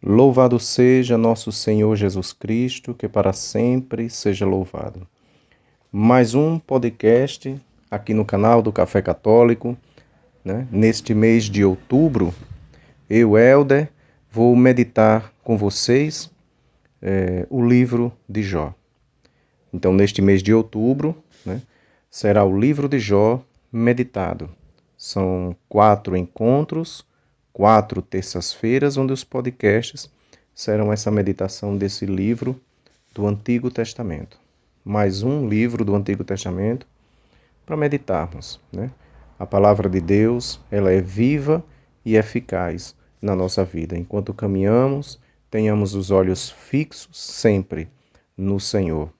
Louvado seja nosso Senhor Jesus Cristo, que para sempre seja louvado. Mais um podcast aqui no canal do Café Católico, né? Neste mês de outubro, eu, Helder, vou meditar com vocês o livro de Jó. Então, neste mês de outubro, né, será o livro de Jó meditado. São 4 encontros, 4 terças-feiras, onde os podcasts serão essa meditação desse livro do Antigo Testamento. Mais um livro do Antigo Testamento para meditarmos, né? A palavra de Deus, ela é viva e eficaz na nossa vida. Enquanto caminhamos, tenhamos os olhos fixos sempre no Senhor.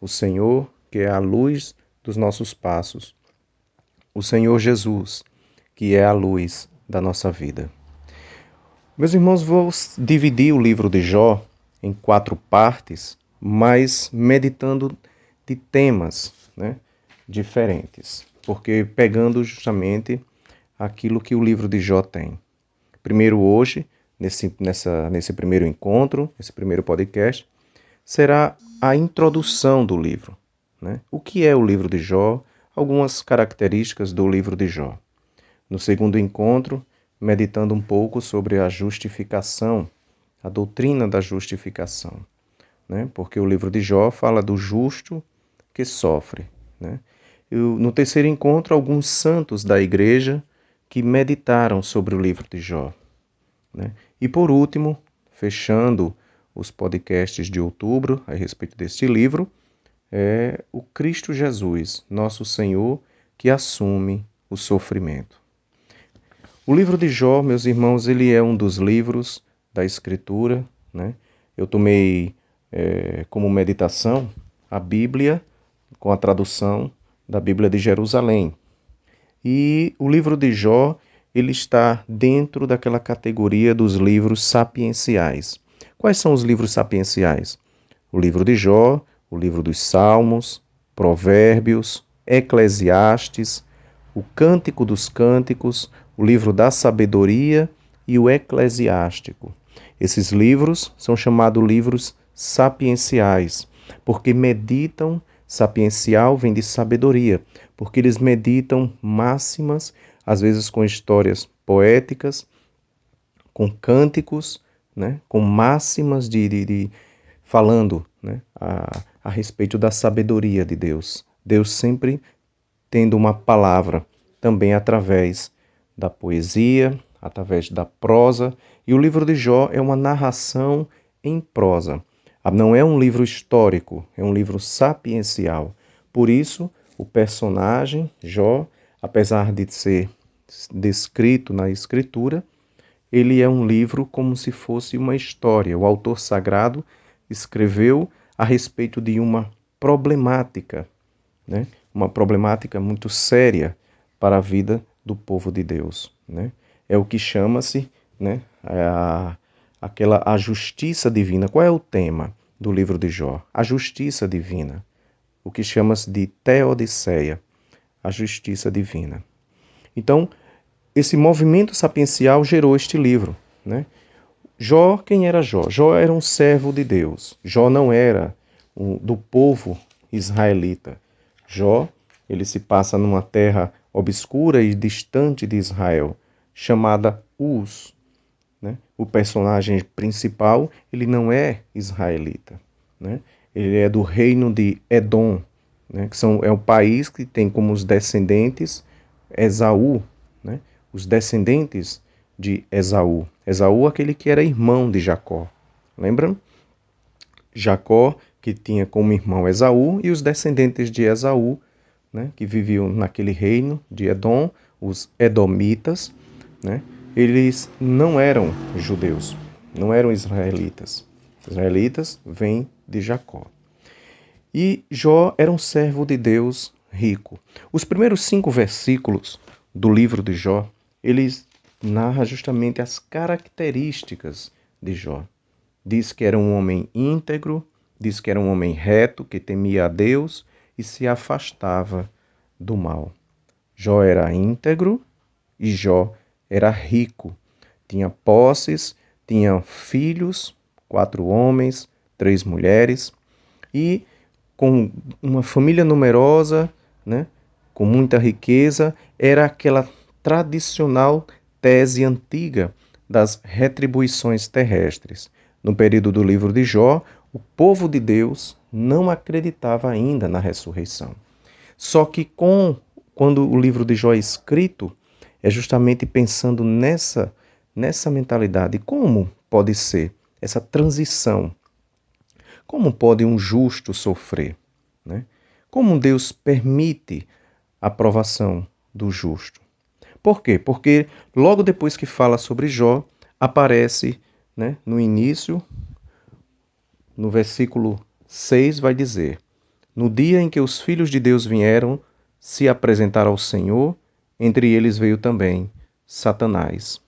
O Senhor, que é a luz dos nossos passos. O Senhor Jesus, que é a luz da nossa vida. Meus irmãos, vou dividir o livro de Jó em 4 partes, mas meditando de temas, né, diferentes, porque pegando justamente aquilo que o livro de Jó tem. Primeiro hoje, nesse primeiro encontro, esse primeiro podcast, será a introdução do livro, né? O que é o livro de Jó? Algumas características do livro de Jó. No segundo encontro, meditando um pouco sobre a justificação, a doutrina da justificação, né? Porque o livro de Jó fala do justo que sofre, né? No terceiro encontro, alguns santos da igreja que meditaram sobre o livro de Jó, né? E por último, fechando os podcasts de outubro a respeito deste livro, é o Cristo Jesus, nosso Senhor, que assume o sofrimento. O livro de Jó, meus irmãos, ele é um dos livros da Escritura, né? Eu tomei como meditação a Bíblia, com a tradução da Bíblia de Jerusalém. E o livro de Jó, ele está dentro daquela categoria dos livros sapienciais. Quais são os livros sapienciais? O livro de Jó, o livro dos Salmos, Provérbios, Eclesiastes, o Cântico dos Cânticos, o livro da Sabedoria e o Eclesiástico. Esses livros são chamados livros sapienciais, porque meditam, sapiencial vem de sabedoria, porque eles meditam máximas, às vezes com histórias poéticas, com cânticos, né, com máximas falando, né, a respeito da sabedoria de Deus. Deus sempre tendo uma palavra, também através da poesia, através da prosa. E o livro de Jó é uma narração em prosa. Não é um livro histórico, é um livro sapiencial. Por isso, o personagem, Jó, apesar de ser descrito na Escritura, ele é um livro como se fosse uma história. O autor sagrado escreveu a respeito de uma problemática, né? Uma problemática muito séria para a vida do povo de Deus, né? É o que chama-se, né, a justiça divina. Qual é o tema do livro de Jó? A justiça divina. O que chama-se de teodiceia, a justiça divina. Então, esse movimento sapiencial gerou este livro, né? Jó, quem era Jó? Jó era um servo de Deus. Jó não era do povo israelita. Jó, ele se passa numa terra obscura e distante de Israel, chamada Uz, né? O personagem principal, ele não é israelita, né? Ele é do reino de Edom, né? É o país que tem como os descendentes Esaú, né? Os descendentes de Esaú. Esaú, aquele que era irmão de Jacó. Lembram? Jacó, que tinha como irmão Esaú, e os descendentes de Esaú, né, que viviam naquele reino de Edom, os edomitas, né, eles não eram judeus, não eram israelitas. Os israelitas vêm de Jacó. E Jó era um servo de Deus rico. Os primeiros 5 versículos do livro de Jó, eles narram justamente as características de Jó. Diz que era um homem íntegro, diz que era um homem reto, que temia a Deus e se afastava do mal. Jó era íntegro e Jó era rico. Tinha posses, tinha filhos, 4 homens, 3 mulheres, e com uma família numerosa, né, com muita riqueza, era aquela tradicional tese antiga das retribuições terrestres. No período do livro de Jó, o povo de Deus não acreditava ainda na ressurreição. Só que quando o livro de Jó é escrito, é justamente pensando nessa mentalidade. Como pode ser essa transição? Como pode um justo sofrer? Né? Como Deus permite a aprovação do justo? Por quê? Porque logo depois que fala sobre Jó, aparece, né, no início, no versículo 6, vai dizer: No dia em que os filhos de Deus vieram se apresentar ao Senhor, entre eles veio também Satanás.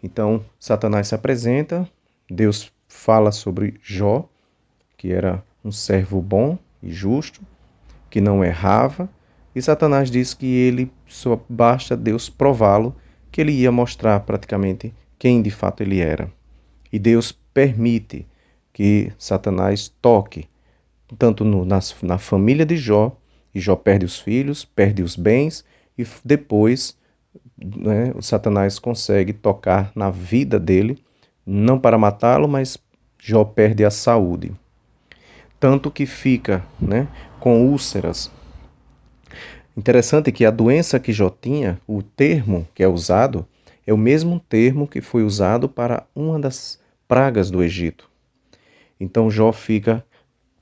Então, Satanás se apresenta, Deus fala sobre Jó, que era um servo bom e justo, que não errava, e Satanás diz que ele só basta Deus prová-lo, que ele ia mostrar praticamente quem de fato ele era. E Deus permite que Satanás toque tanto na família de Jó, e Jó perde os filhos, perde os bens, e depois, né, o Satanás consegue tocar na vida dele, não para matá-lo, mas Jó perde a saúde. Tanto que fica, né, com úlceras. Interessante que a doença que Jó tinha, o termo que é usado, é o mesmo termo que foi usado para uma das pragas do Egito. Então Jó fica,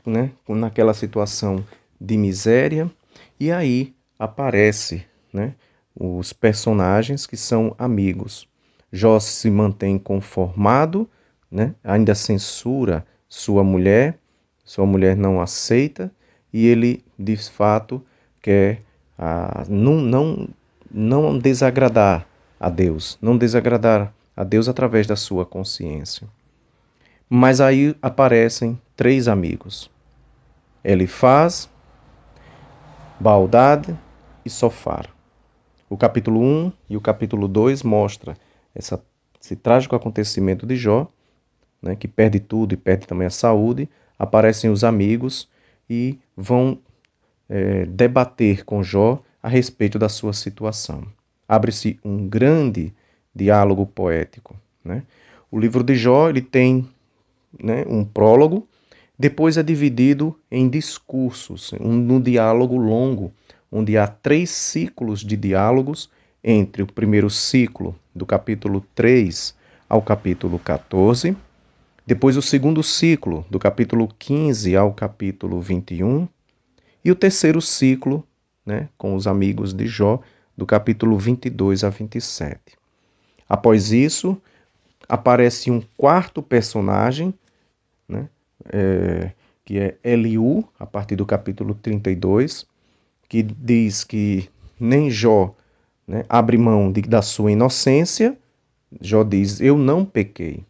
né, naquela situação de miséria, e aí aparece, né, os personagens que são amigos. Jó se mantém conformado, né, ainda censura sua mulher não aceita, e ele de fato quer não desagradar a Deus, não desagradar a Deus através da sua consciência. Mas aí aparecem 3 amigos: Elifaz, Baldade e Sofar. O capítulo 1 e o capítulo 2 mostra esse trágico acontecimento de Jó, né, que perde tudo e perde também a saúde. Aparecem os amigos e vão debater com Jó a respeito da sua situação. Abre-se um grande diálogo poético. Né? O livro de Jó ele tem, né, um prólogo, depois é dividido em discursos, um diálogo longo, onde há 3 ciclos de diálogos entre o primeiro ciclo, do capítulo 3 ao capítulo 14, depois o segundo ciclo, do capítulo 15 ao capítulo 21, e o terceiro ciclo, né, com os amigos de Jó, do capítulo 22 a 27. Após isso, aparece um quarto personagem, né, que é Eliú, a partir do capítulo 32, que diz que nem Jó, né, abre mão da sua inocência. Jó diz: eu não pequei.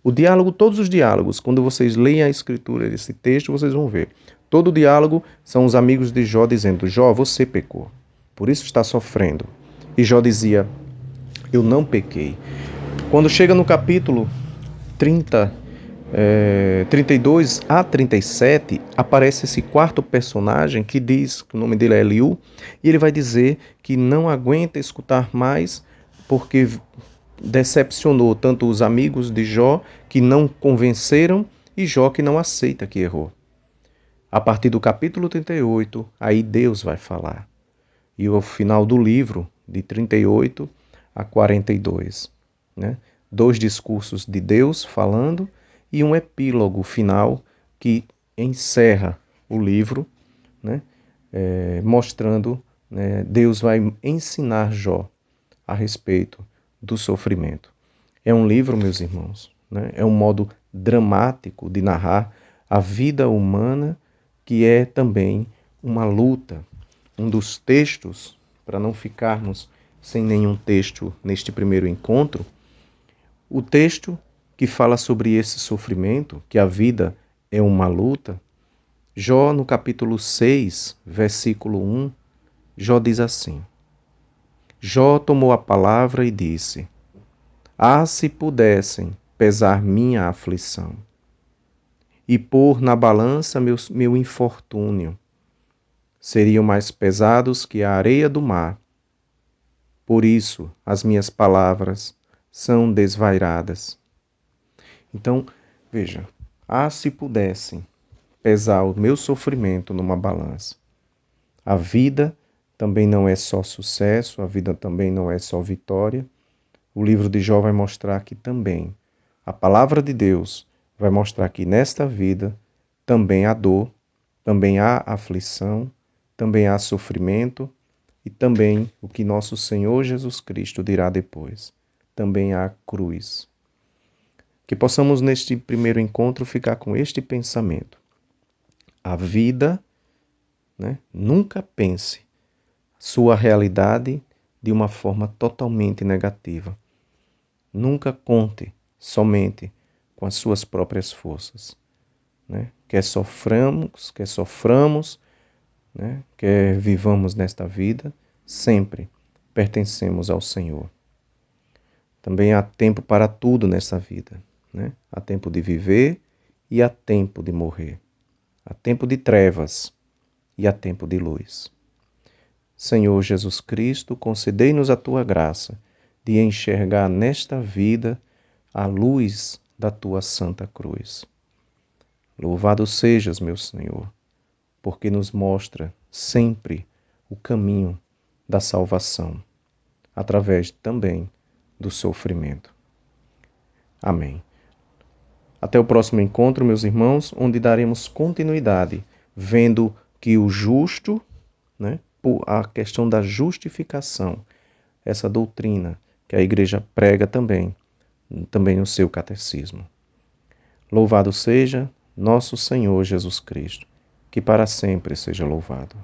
O diálogo, todos os diálogos, quando vocês leem a escritura desse texto, vocês vão ver. Todo o diálogo são os amigos de Jó dizendo: Jó, você pecou, por isso está sofrendo. E Jó dizia: eu não pequei. Quando chega no capítulo 32 a 37, aparece esse quarto personagem que diz que o nome dele é Eliú, e ele vai dizer que não aguenta escutar mais porque decepcionou tanto os amigos de Jó, que não convenceram, e Jó, que não aceita que errou. A partir do capítulo 38, aí Deus vai falar. E o final do livro, de 38 a 42. Né? 2 discursos de Deus falando e um epílogo final que encerra o livro, né? Mostrando, né, Deus vai ensinar Jó a respeito do sofrimento. É um livro, meus irmãos, né? É um modo dramático de narrar a vida humana, que é também uma luta. Um dos textos, para não ficarmos sem nenhum texto neste primeiro encontro, o texto que fala sobre esse sofrimento, que a vida é uma luta, Jó, no capítulo 6, versículo 1, Jó diz assim: Jó tomou a palavra e disse: Ah, se pudessem pesar minha aflição e pôr na balança meu infortúnio. Seriam mais pesados que a areia do mar. Por isso, as minhas palavras são desvairadas. Então, veja, se pudessem pesar o meu sofrimento numa balança. A vida também não é só sucesso, a vida também não é só vitória. O livro de Jó vai mostrar que também a palavra de Deus vai mostrar que nesta vida também há dor, também há aflição, também há sofrimento e também o que nosso Senhor Jesus Cristo dirá depois. Também há cruz. Que possamos neste primeiro encontro ficar com este pensamento. A vida, nunca pense sua realidade de uma forma totalmente negativa. Nunca conte somente com as suas próprias forças. Quer soframos, quer vivamos nesta vida, sempre pertencemos ao Senhor. Também há tempo para tudo nessa vida. Há tempo de viver e há tempo de morrer. Há tempo de trevas e há tempo de luz. Senhor Jesus Cristo, concedei-nos a tua graça de enxergar nesta vida a luz da tua Santa Cruz. Louvado sejas, meu Senhor, porque nos mostra sempre o caminho da salvação, através também do sofrimento. Amém. Até o próximo encontro, meus irmãos, onde daremos continuidade, vendo que o justo, a questão da justificação, essa doutrina que a Igreja prega também no seu catecismo. Louvado seja nosso Senhor Jesus Cristo, que para sempre seja louvado.